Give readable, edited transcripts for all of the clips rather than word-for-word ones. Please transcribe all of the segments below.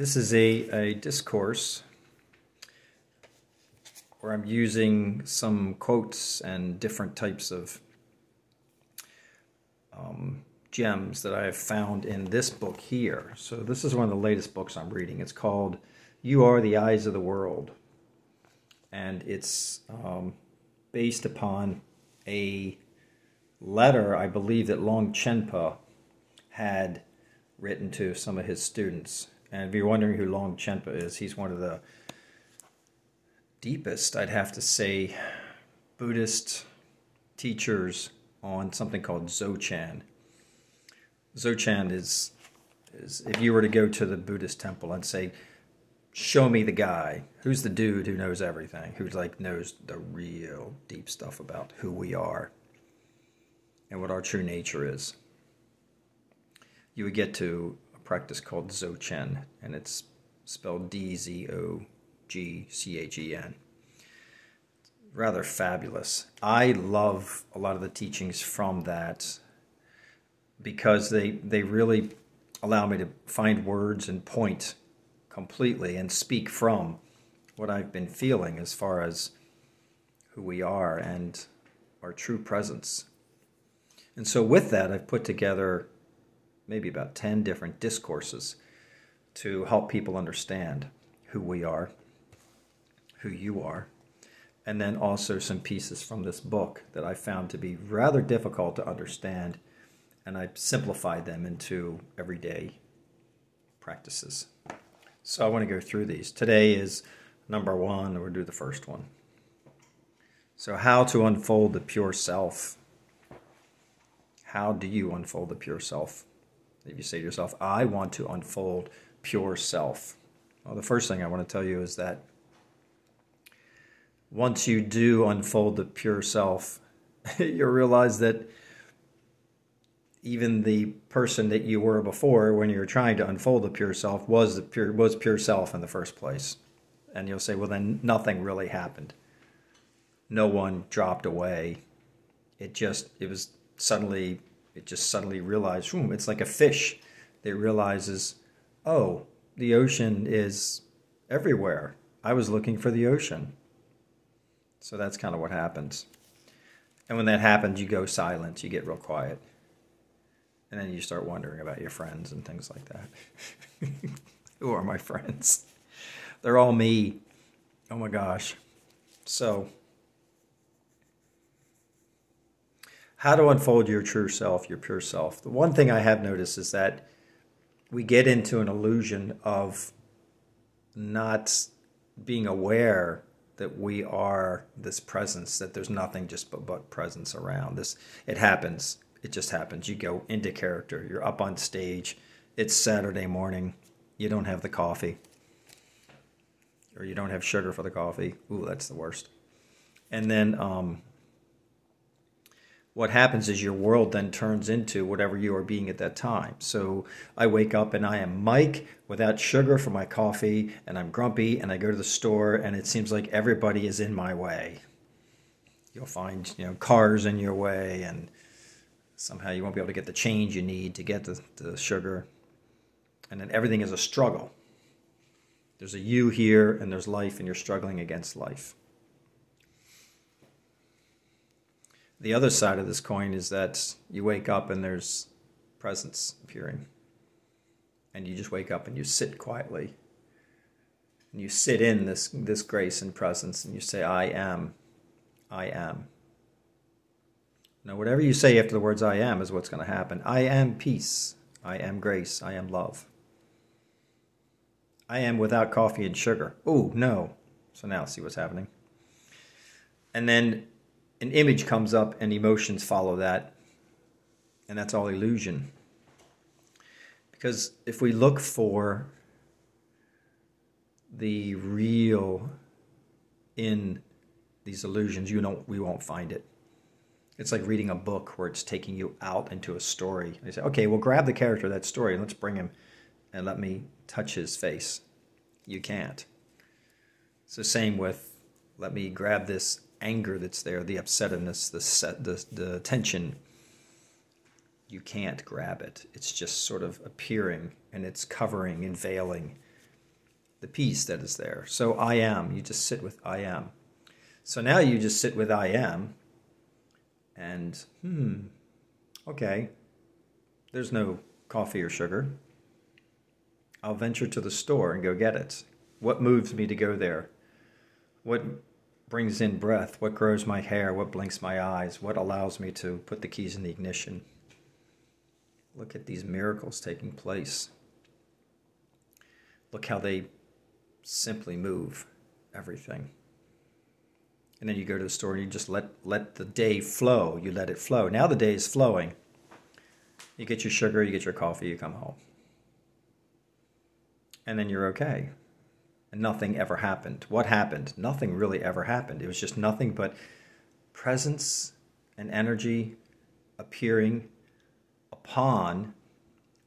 This is a discourse where I'm using some quotes and different types of gems that I have found in this book here. So this is one of the latest books I'm reading. It's called You Are the Eyes of the World. And it's based upon a letter, I believe, that Longchenpa had written to some of his students. And if you're wondering who Longchenpa is, he's one of the deepest, I'd have to say, Buddhist teachers on something called Dzogchen. Dzogchen is if you were to go to the Buddhist temple and say, show me the guy, who's the dude who knows everything, who knows the real deep stuff about who we are and what our true nature is, you would get to a practice called Dzogchen, and it's spelled D-Z-O-G-C-H-E-N. Rather fabulous. I love a lot of the teachings from that because they really allow me to find words and point completely and speak from what I've been feeling as far as who we are and our true presence. And so with that, I've put together maybe about 10 different discourses to help people understand who we are, who you are, and then also some pieces from this book that I found to be rather difficult to understand, and I've simplified them into everyday practices. So I want to go through these. Today is number 1, and we'll do the first one. So how to unfold the pure self. How do you unfold the pure self? If you say to yourself, I want to unfold pure self. Well, the first thing I want to tell you is that once you do unfold the pure self, you'll realize that even the person that you were before when you were trying to unfold the pure self was pure self in the first place. And you'll say, well, then nothing really happened. No one dropped away. It just suddenly realized, it's like a fish that realizes, oh, the ocean is everywhere. I was looking for the ocean. So that's kind of what happens. And when that happens, you go silent, you get real quiet. And then you start wondering about your friends and things like that. Who are my friends? They're all me. Oh my gosh. So, how to unfold your true self, your pure self. The one thing I have noticed is that we get into an illusion of not being aware that we are this presence, that there's nothing just but presence around. It happens. It just happens. You go into character. You're up on stage. It's Saturday morning. You don't have the coffee. Or you don't have sugar for the coffee. Ooh, that's the worst. And then what happens is your world then turns into whatever you are being at that time. So I wake up and I am Mike without sugar for my coffee, and I'm grumpy, and I go to the store, and it seems like everybody is in my way. You'll find, cars in your way, and somehow you won't be able to get the change you need to get the sugar. And then everything is a struggle. There's a you here, and there's life, and you're struggling against life. The other side of this coin is that you wake up and there's presence appearing. And you just wake up and you sit quietly. And you sit in this grace and presence, and you say, I am. I am. Now, whatever you say after the words I am is what's going to happen. I am peace. I am grace. I am love. I am without coffee and sugar. Oh, no. So now see what's happening. And then an image comes up and emotions follow that. And that's all illusion. Because if we look for the real in these illusions, we won't find it. It's like reading a book where it's taking you out into a story. They say, okay, well, grab the character of that story and let's bring him and let me touch his face. You can't. It's the same with, let me grab this anger that's there, the upsetness, the tension. You can't grab it. It's just sort of appearing, and it's covering and veiling the peace that is there. So I am, you just sit with I am. So now you just sit with I am, and okay, there's no coffee or sugar. I'll venture to the store and go get it. What moves me to go there? What brings in breath? What grows my hair? What blinks my eyes? What allows me to put the keys in the ignition? Look at these miracles taking place. Look how they simply move everything. And then you go to the store and you just let the day flow. You let it flow. Now the day is flowing. You get your sugar, you get your coffee, you come home. And then you're okay. And nothing ever happened. What happened? Nothing really ever happened. It was just nothing but presence and energy appearing upon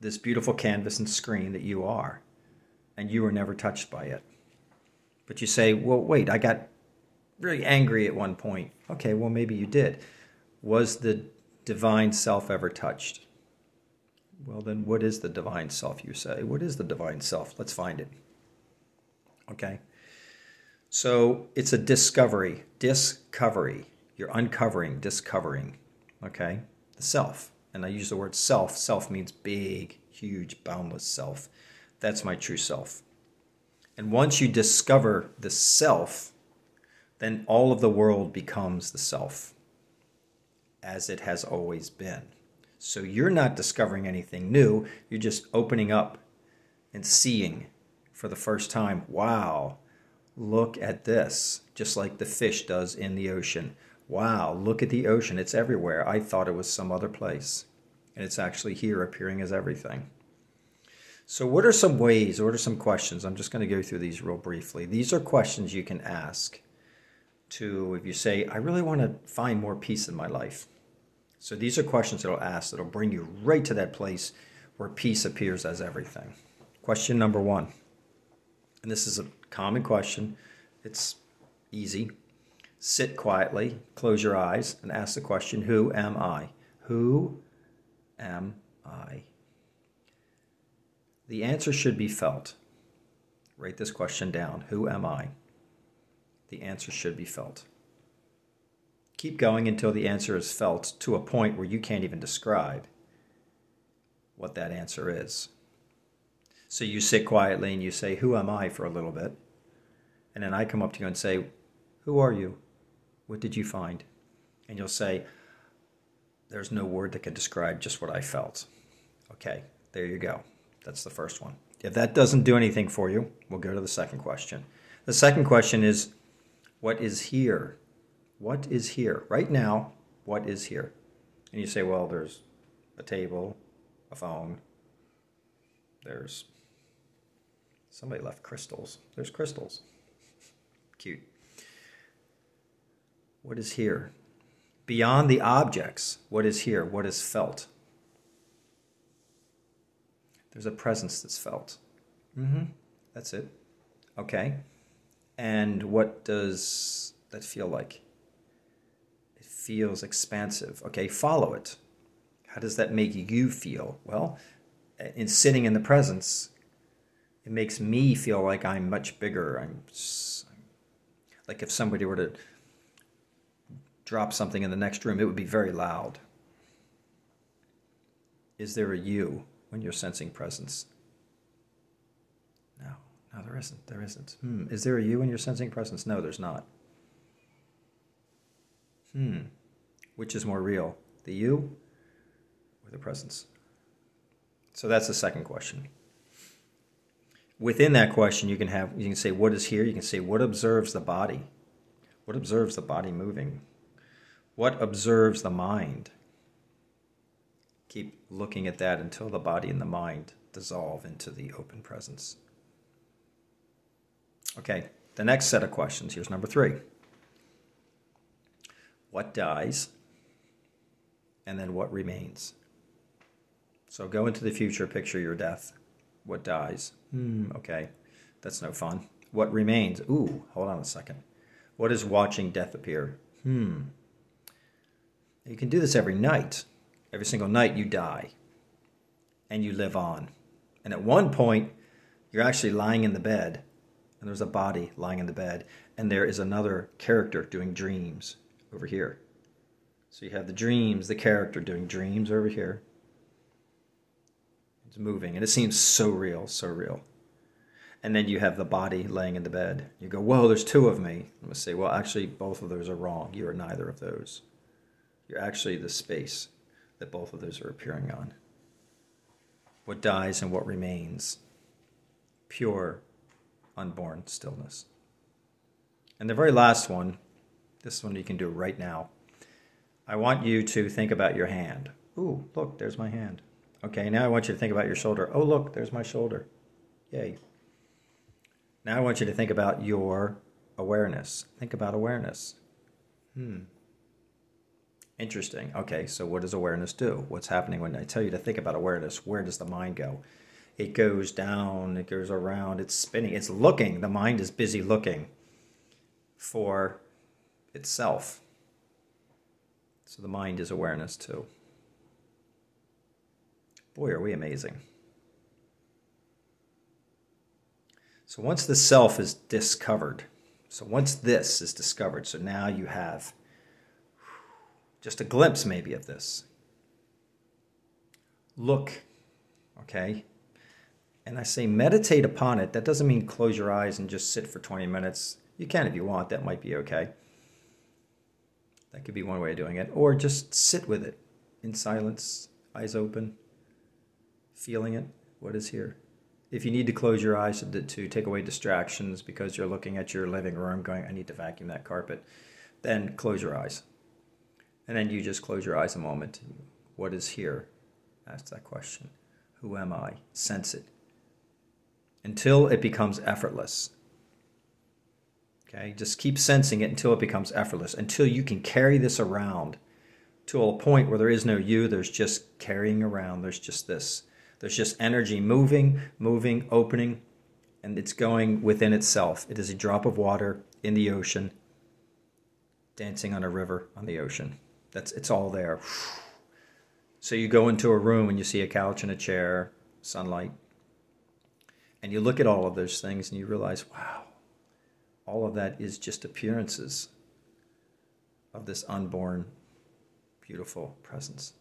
this beautiful canvas and screen that you are. And you were never touched by it. But you say, well, wait, I got really angry at one point. Okay, well, maybe you did. Was the divine self ever touched? Well, then what is the divine self, you say? What is the divine self? Let's find it. Okay? So it's a discovery. Discovery. You're uncovering, discovering. Okay? The self. And I use the word self. Self means big, huge, boundless self. That's my true self. And once you discover the self, then all of the world becomes the self, as it has always been. So you're not discovering anything new. You're just opening up and seeing for the first time, wow, look at this, just like the fish does in the ocean. Wow, look at the ocean. It's everywhere. I thought it was some other place. And it's actually here appearing as everything. So what are some ways, what are some questions? I'm just going to go through these real briefly. These are questions you can ask to, if you say, I really want to find more peace in my life. So these are questions that will ask that will bring you right to that place where peace appears as everything. Question number 1. And this is a common question. It's easy. Sit quietly, close your eyes, and ask the question, who am I? Who am I? The answer should be felt. Write this question down. Who am I? The answer should be felt. Keep going until the answer is felt to a point where you can't even describe what that answer is. So you sit quietly and you say, who am I, for a little bit. And then I come up to you and say, who are you? What did you find? And you'll say, there's no word that can describe just what I felt. Okay, there you go. That's the first one. If that doesn't do anything for you, we'll go to the second question. The second question is, what is here? What is here? Right now, what is here? And you say, well, there's a table, a phone, there's, somebody left crystals. There's crystals. Cute. What is here? Beyond the objects, what is here? What is felt? There's a presence that's felt. That's it. Okay. And what does that feel like? It feels expansive. Okay, follow it. How does that make you feel? Well, in sitting in the presence, it makes me feel like I'm much bigger. I'm like if somebody were to drop something in the next room, it would be very loud. Is there a you when you're sensing presence? No, there isn't. There isn't. Is there a you when you're sensing presence? No, there's not. Which is more real, the you or the presence? So that's the second question. Within that question, you can say, what is here? You can say, what observes the body? What observes the body moving? What observes the mind? Keep looking at that until the body and the mind dissolve into the open presence. Okay, the next set of questions. Here's number 3. What dies? And then what remains? So go into the future, picture your death. What dies? Okay, that's no fun. What remains? Ooh, hold on a second. What is watching death appear? You can do this every night. Every single night you die. And you live on. And at one point, you're actually lying in the bed and there's a body lying in the bed, and there is another character doing dreams over here. So you have the dreams, the character doing dreams over here. It's moving, and it seems so real, so real. And then you have the body laying in the bed. You go, whoa, there's two of me. I'm going to say, well, actually, both of those are wrong. You are neither of those. You're actually the space that both of those are appearing on. What dies and what remains. Pure, unborn stillness. And the very last one, this one you can do right now. I want you to think about your hand. Ooh, look, there's my hand. Okay, now I want you to think about your shoulder. Oh, look, there's my shoulder. Yay. Now I want you to think about your awareness. Think about awareness. Interesting. Okay, so what does awareness do? What's happening when I tell you to think about awareness? Where does the mind go? It goes down, it goes around, it's spinning, it's looking. The mind is busy looking for itself. So the mind is awareness too. Boy, are we amazing. So once the self is discovered, so once this is discovered, so now you have just a glimpse maybe of this. Look, okay? And I say meditate upon it. That doesn't mean close your eyes and just sit for 20 minutes. You can if you want. That might be okay. That could be one way of doing it. Or just sit with it in silence, eyes open, feeling it. What is here? If you need to close your eyes to take away distractions because you're looking at your living room going, I need to vacuum that carpet, then close your eyes. And then you just close your eyes a moment. What is here? Ask that question. Who am I? Sense it. Until it becomes effortless. Okay, just keep sensing it until it becomes effortless, until you can carry this around to a point where there is no you, there's just carrying around, there's just this. There's just energy moving, opening, and it's going within itself. It is a drop of water in the ocean, dancing on a river on the ocean. It's all there. So you go into a room and you see a couch and a chair, sunlight, and you look at all of those things and you realize, wow, all of that is just appearances of this unborn, beautiful presence.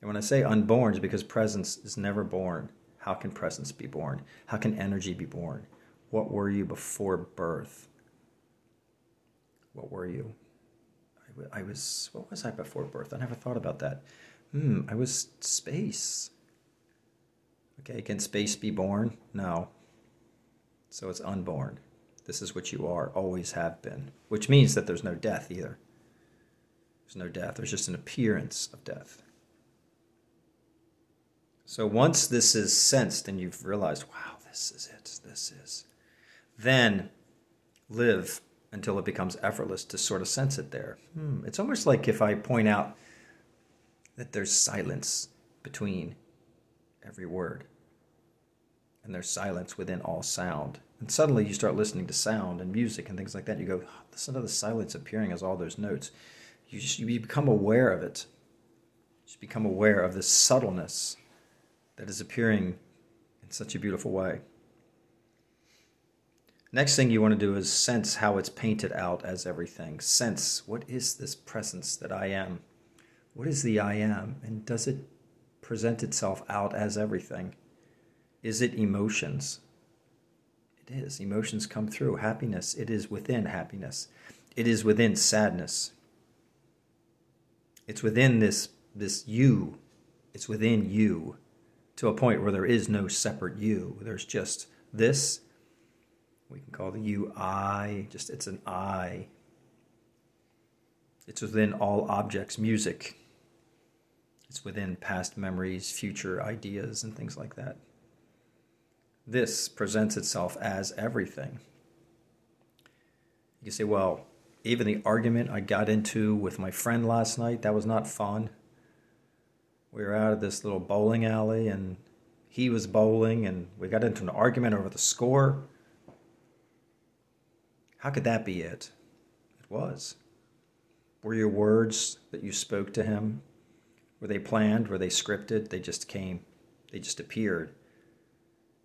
And when I say unborn, it's because presence is never born. How can presence be born? How can energy be born? What were you before birth? What were you? What was I before birth? I never thought about that. I was space. Okay, can space be born? No. So it's unborn. This is what you are, always have been. Which means that there's no death either. There's no death. There's just an appearance of death. So once this is sensed and you've realized, wow, this is it, then live until it becomes effortless to sort of sense it there. It's almost like if I point out that there's silence between every word. And there's silence within all sound. And suddenly you start listening to sound and music and things like that. You go, listen to the silence appearing as all those notes. You become aware of it. You just become aware of the subtleness that is appearing in such a beautiful way. Next thing you want to do is sense how it's painted out as everything. Sense, what is this presence that I am? What is the I am? And does it present itself out as everything? Is it emotions? It is. Emotions come through. Happiness, it is within happiness. It is within sadness. It's within this you. It's within you to a point where there is no separate you. There's just this. We can call the you I. Just it's an I. It's within all objects, music. It's within past memories, future ideas, and things like that. This presents itself as everything. You say, well, even the argument I got into with my friend last night, that was not fun. We were out at this little bowling alley, and he was bowling, and we got into an argument over the score. How could that be it? It was. Were your words that you spoke to him, were they planned? Were they scripted? They just came. They just appeared.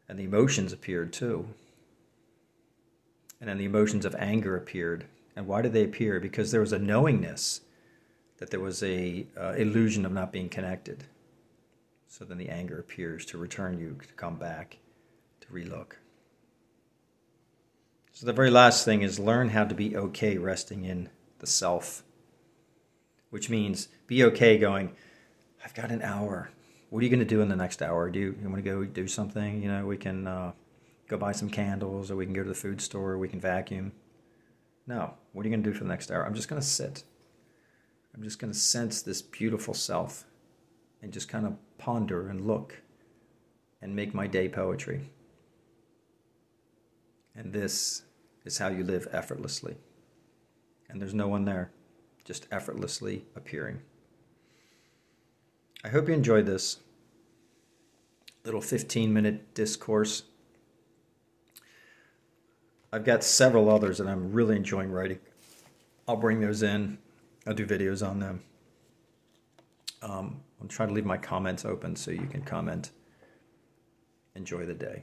And the emotions appeared too. And then the emotions of anger appeared. And why did they appear? Because there was a knowingness that there was a illusion of not being connected. So then the anger appears to return you, to come back, to relook. So the very last thing is learn how to be okay resting in the self, which means be okay going, I've got an hour. What are you going to do in the next hour? Do you want to go do something? You know, we can go buy some candles, or we can go to the food store, or we can vacuum. No. What are you going to do for the next hour? I'm just going to sit. I'm just going to sense this beautiful self and just kind of ponder and look and make my day poetry. And this is how you live effortlessly. And there's no one there, just effortlessly appearing. I hope you enjoyed this little 15-minute discourse. I've got several others that I'm really enjoying writing. I'll bring those in. I'll do videos on them. I'll try to leave my comments open so you can comment. Enjoy the day.